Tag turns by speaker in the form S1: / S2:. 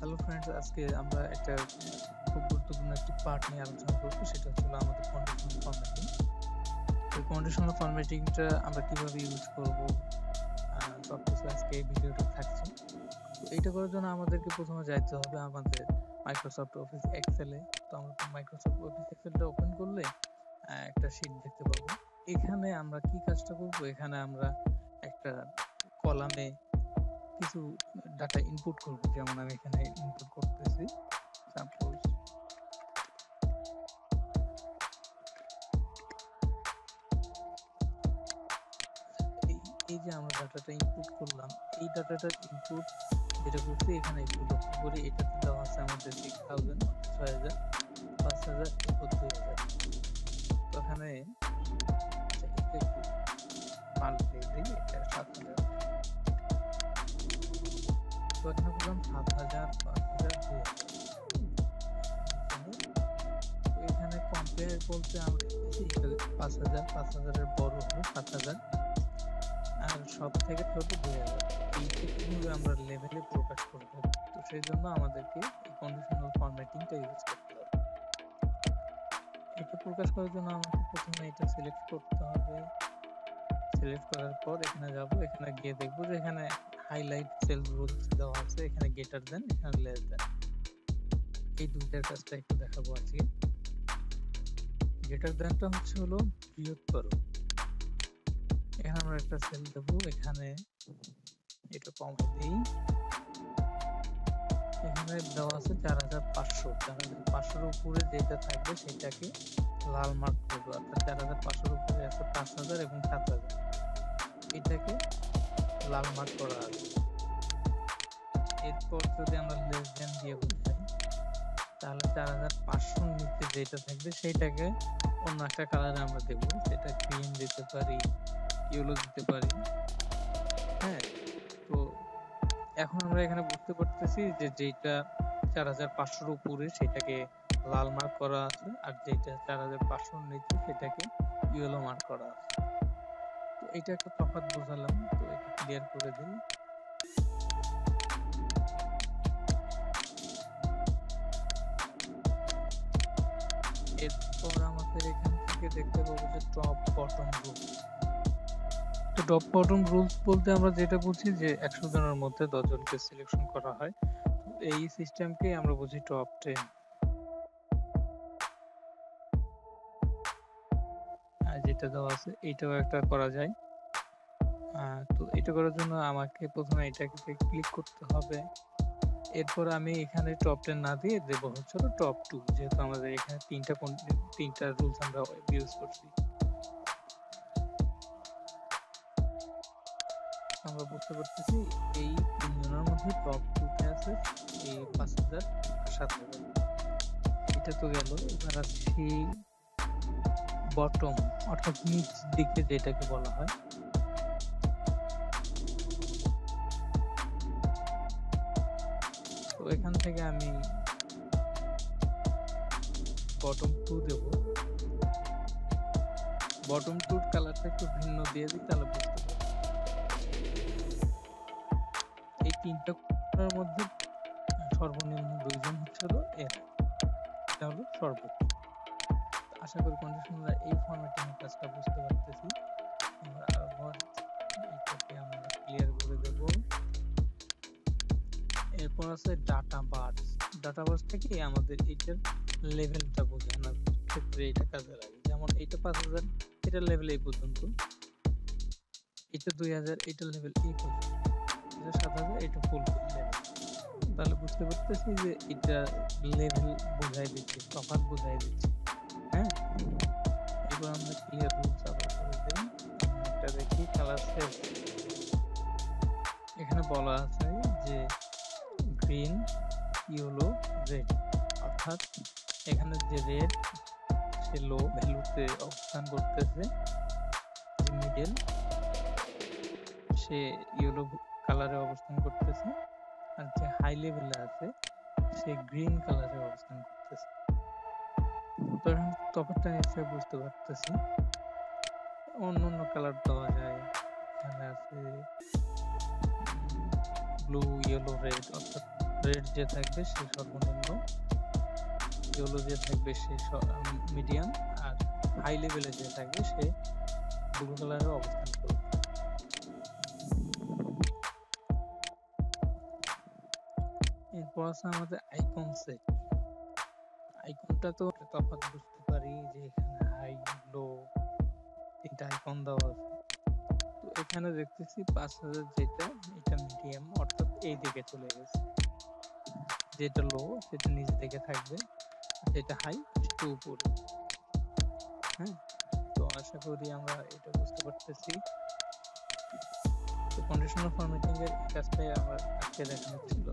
S1: Hello friends, আজকে আমরা একটা খুব গুরুত্বপূর্ণ একটি পার্ট নিয়ে আলোচনা করব। সেটা হচ্ছে আমাদের কন্ডিশনাল ফরম্যাটিং। এই কন্ডিশনাল ফরম্যাটিংটা আমরা কিভাবে ইউজ করব, সবকিছু আজকে এই ভিডিওতে থাকছে। তো এইটা করার জন্য আমাদেরকে প্রথমে যাইতে হবে আমাদের মাইক্রোসফট অফিস এক্সেলে। তো আমরা মাইক্রোসফট অফিস এক্সেলটা ওপেন করলে একটা শীট দেখতে পাবো। এখানে আমরা কি কাজটা করব, এখানে আমরা একটা কলামে কিছু ডাটা ইনপুট করব। যেমন আমি এখানে ইনপুট করতেছি সাপোজ এই এই যে আমরা ডাটাটা ইনপুট করলাম, এই ডাটাটার ইনপুট যেটা করছি এখানে একটু লক্ষ্য করি। এটাতে দেওয়া আছে আমাদের 6000, 6000, 5000, এরপর 2000। তো এখানে এটা একটু পাল্টে দিই, এটা 7000। তো এখানে বললাম 7000, 5000, 2000। তো এখানে কম্পেয়ার বলতে আমরা 5000, 5000-এর বড় হলো 7000, আর সব থেকে ছোট 2000। এইটা কিভাবে আমরা লেভেলে প্রকাশ করব? তো সেই জন্য আমাদেরকে এই কন্ডিশনাল ফরম্যাটিংটা ইউজ করতে হবে। এটা প্রকাশ করার জন্য আমাকে প্রথমে এটা সিলেক্ট করতে হবে। সিলেক্ট করার পর এখানে যাব, এখানে গিয়ে দেখব যে এখানে হাইলাইট সেল রুলস দেওয়া আছে, এখানে গ্রেটার দেন, এখানে লেস দেন। এই দুইটার কাজটা একটু দেখাবো আজকে। গ্রেটার দেনটা হচ্ছে হলো বৃহত্তর। এখানে আমরা একটা সেল দেব, এখানে এটা কমা দিই। এখানে দেওয়া আছে 4500। 4500-এর উপরে যেটা থাকবে সেটাকে লাল মার্ক করবো, অর্থাৎ 4500-এর উপরে আছে 5000 এবং 7000, এটাকে লাল মার্ক করা আছে। এরপর যদি আমরা লেস দেন দিয়ে বোঝাই, তাহলে 4500-র নিচে যেটা থাকবে সেটাকে অন্য একটা কালারে আমরা দেবো। সেটা গ্রিন দিতে পারি, ইয়েলো দিতে পারি। হ্যাঁ, তো এখন আমরা এখানে বুঝতে পারতেছি যে যেটা 4500-র উপরে সেটাকে লাল মার্ক করা আছে, আর যেটা 4500-র নিচে সেটাকে ইয়েলো মার্ক করা আছে। তো এটা একটা তফাৎ বোঝালাম, তো এটা ক্লিয়ার করে দিই। এরপর আমাদের এখান থেকে দেখতে পাবো যে টপ বটম রুলস। তো টপ বটম রুলস বলতে আমরা যেটা বুঝি যে 100 জনের মধ্যে 10 জনকে সিলেকশন করা হয়। এই সিস্টেমকে আমরা বুঝি টপ 10। যেটা দেওয়া আছে এইটাও একটা করা যায়। তো এটা করার জন্য আমাকে প্রথমে এটাকে ক্লিক করতে হবে। এরপর আমি এখানে টপ 10 না দিয়ে দেবো হচ্ছে টপ 2, যেহেতু আমাদের এখানে তিনটা রুলস আমরা ইউজ করছি। আমরা বুঝতে পারতেছি এই তিনজনের মধ্যে টপ 2-তে আছে এই 5000 আর 7000। এটা তো গেল। এবার আসছি বটম, অর্থাৎ নিচ দিকে যেটাকে বলা হয়। তো এখান থেকে আমি বটম 2 দেব। বটম 2-র কালারটা একটু ভিন্ন দিয়ে দিই, তাহলে বুঝতে পারবো। এই তিনটা কোণের মধ্যে সর্বনিম্ন 2 জন হচ্ছে হলো এর, এটা হলো সর্বোচ্চ। আশা করি কন্ডিশনাল এই ফরম্যাটিং এর কাজটা বুঝতে পারতেছি। আমরা আবার এটাকে আমরা ক্লিয়ার করে দেব। এরপর আছে ডাটা বারস। ডাটা বারস থেকে আমাদের এইটার লেভেলটা বোঝানোর ক্ষেত্রে এটা কাজে লাগে। যেমন এইটা 5000, এটা লেভেল এই পর্যন্ত, এটা 2000, এটা লেভেল এই পর্যন্ত, এটা 7000, এটা ফুল লেভেল। তাহলে বুঝতে পারতেছি যে এটা লেভেল বোঝাই দিচ্ছে, তফাৎ বোঝাই দিচ্ছে। হ্যাঁ, এবার আমরা ক্লিয়ার রুলস আবার করে দিই। এটা দেখি কালার সেভ। এখানে বলা আছে যে গ্রিন, ইয়েলো, রেড, অর্থাৎ এখানে যে রেড সে লো ভ্যালুতে অবস্থান করতেছে, মিডল সে ইয়েলো কালারে অবস্থান করতেছে, আর যে হাই লেভেলে আছে সে গ্রিন কালারে অবস্থান করতেছে। তো এখন তফাৎটা নিশ্চয়ই বুঝতে পারতেছি। অন্য অন্য কালার দেওয়া যায়, এখানে আছে ব্লু, ইয়েলো, রেড, অর্থাৎ রেড যে থাকবে সে সর্বনিম্ন, ইয়েলো যে থাকবে সে মিডিয়াম, আর হাই লেভেলে যে থাকবে সে ব্লু কালারে অবস্থান করবে। এরপর আছে আমাদের আইকন সেট। আইকনটা তো তফাৎ বুঝতে পারি যে এখানে হাই লো তিনটা আইকন দেওয়া আছে। তো এখানে দেখতেছি 5000 যেটা, এটা মিডিয়াম অর্থাৎ এই দিকে চলে গেছে, যেটা লো সেটা নিচ দিকে থাকবে, যেটা হাই সেটা উপরে। হ্যাঁ, তো আশা করি আমরা এটা বুঝতে পারতেছি। তো কন্ডিশনাল ফরম্যাটিং এর এই কাজটাই আমার আজকে দেখানো ছিল।